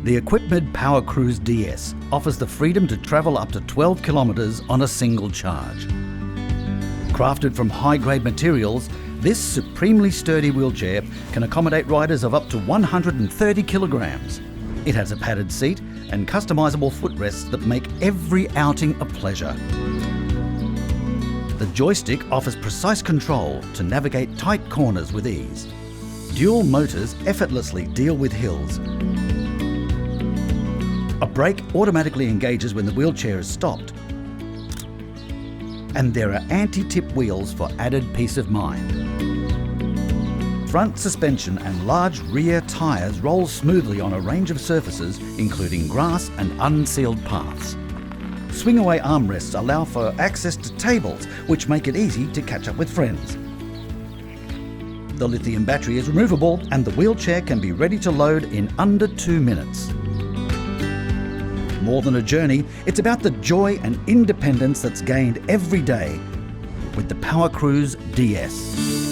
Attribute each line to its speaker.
Speaker 1: The Equipmed PowerCruise DS offers the freedom to travel up to 12 kilometres on a single charge. Crafted from high-grade materials, this supremely sturdy wheelchair can accommodate riders of up to 130 kilograms. It has a padded seat and customisable footrests that make every outing a pleasure. The joystick offers precise control to navigate tight corners with ease. Dual motors effortlessly deal with hills. A brake automatically engages when the wheelchair is stopped. And there are anti-tip wheels for added peace of mind. Front suspension and large rear tyres roll smoothly on a range of surfaces, including grass and unsealed paths. Swing-away armrests allow for access to tables, which make it easy to catch up with friends. The lithium battery is removable and the wheelchair can be ready to load in under 2 minutes. More than a journey, it's about the joy and independence that's gained every day with the PowerCruise DS.